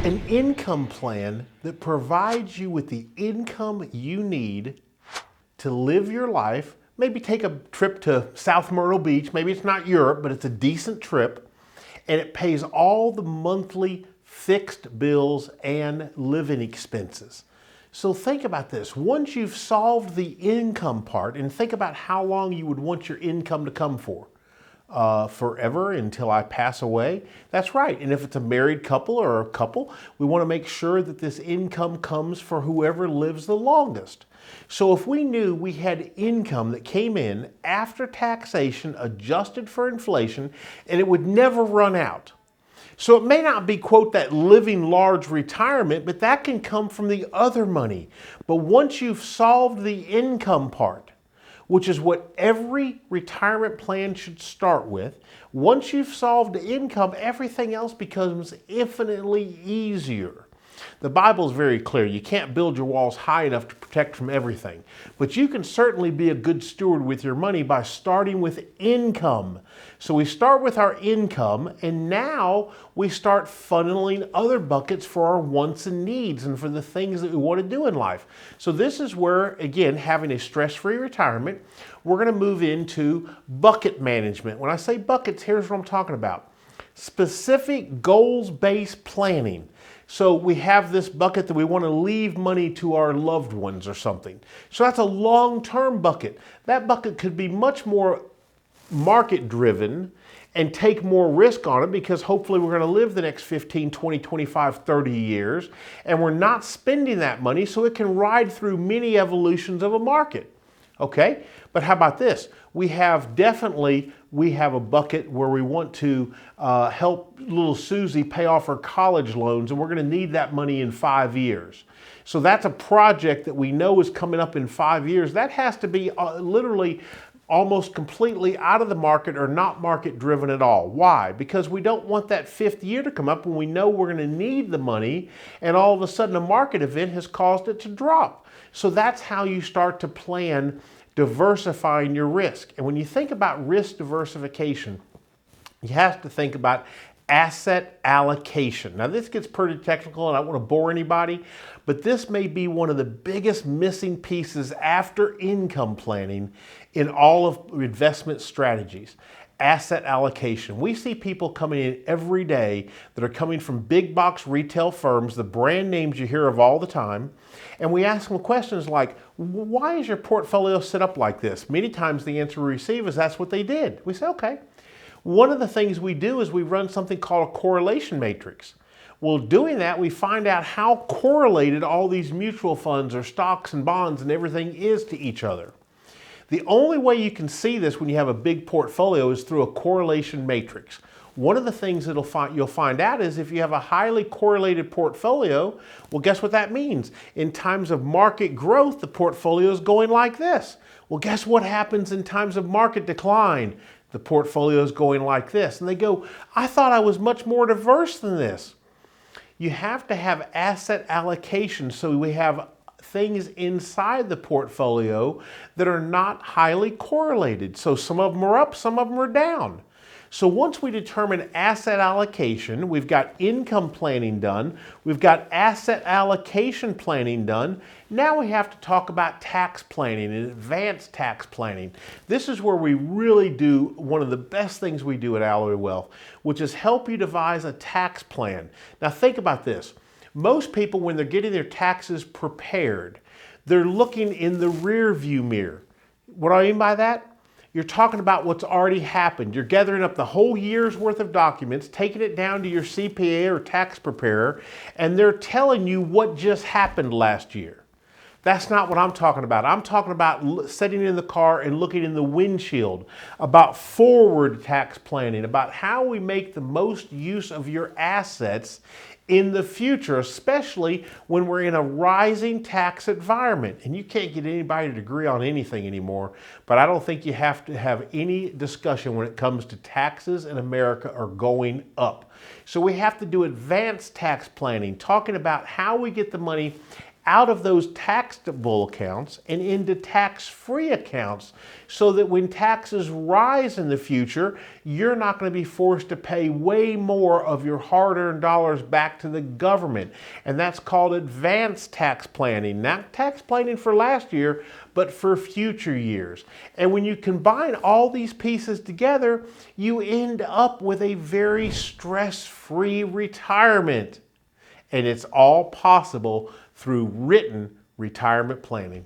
An income plan that provides you with the income you need to live your life. Maybe take a trip to South Myrtle Beach. Maybe it's not Europe, but it's a decent trip. And it pays all the monthly fixed bills and living expenses. So think about this. Once you've solved the income part, and think about how long you would want your income to come for. Forever until I pass away. That's right. And if it's a married couple or a couple, we want to make sure that this income comes for whoever lives the longest. So if we knew we had income that came in after taxation, adjusted for inflation, and it would never run out. So it may not be, quote, that living large retirement, but that can come from the other money. But once you've solved the income part, which is what every retirement plan should start with, once you've solved the income, everything else becomes infinitely easier. The Bible is very clear. You can't build your walls high enough to protect from everything. But you can certainly be a good steward with your money by starting with income. So we start with our income, and now we start funneling other buckets for our wants and needs and for the things that we want to do in life. So this is where, again, having a stress-free retirement, we're going to move into bucket management. When I say buckets, here's what I'm talking about. Specific goals-based planning. So we have this bucket that we want to leave money to our loved ones or something. So that's a long-term bucket. That bucket could be much more market-driven and take more risk on it because hopefully we're going to live the next 15, 20, 25, 30 years and we're not spending that money so it can ride through many evolutions of a market. Okay, but how about this? We have a bucket where we want to help little Susie pay off her college loans, and we're going to need that money in 5 years. So that's a project that we know is coming up in 5 years. That has to be literally almost completely out of the market or not market driven at all. Why? Because we don't want that 5th year to come up when we know we're going to need the money and all of a sudden a market event has caused it to drop. So that's how you start to plan diversifying your risk. And when you think about risk diversification, you have to think about asset allocation. Now this gets pretty technical and I don't want to bore anybody, but this may be one of the biggest missing pieces after income planning in all of investment strategies. Asset allocation. We see people coming in every day that are coming from big box retail firms, the brand names you hear of all the time, and we ask them questions like, why is your portfolio set up like this? Many times the answer we receive is that's what they did. We say, okay. One of the things we do is we run something called a correlation matrix. Well, doing that, we find out how correlated all these mutual funds or stocks and bonds and everything is to each other. The only way you can see this when you have a big portfolio is through a correlation matrix. One of the things you'll find out is if you have a highly correlated portfolio, well, guess what that means? In times of market growth, the portfolio is going like this. Well, guess what happens in times of market decline? The portfolio is going like this. And they go, I thought I was much more diverse than this. You have to have asset allocation so we have things inside the portfolio that are not highly correlated. So some of them are up, some of them are down. So once we determine asset allocation, we've got income planning done, we've got asset allocation planning done, now we have to talk about tax planning and advanced tax planning. This is where we really do one of the best things we do at Alloy Wealth, which is help you devise a tax plan. Now think about this. Most people, when they're getting their taxes prepared, they're looking in the rear view mirror. What do I mean by that? You're talking about what's already happened. You're gathering up the whole year's worth of documents, taking it down to your CPA or tax preparer, and they're telling you what just happened last year. That's not what I'm talking about. I'm talking about sitting in the car and looking in the windshield, about forward tax planning, about how we make the most use of your assets in the future, especially when we're in a rising tax environment. And you can't get anybody to agree on anything anymore, but I don't think you have to have any discussion when it comes to taxes in America are going up. So we have to do advanced tax planning, talking about how we get the money out of those taxable accounts and into tax-free accounts so that when taxes rise in the future, you're not going to be forced to pay way more of your hard-earned dollars back to the government. And that's called advanced tax planning. Not tax planning for last year, but for future years. And when you combine all these pieces together, you end up with a very stress-free retirement. And it's all possible through written retirement planning.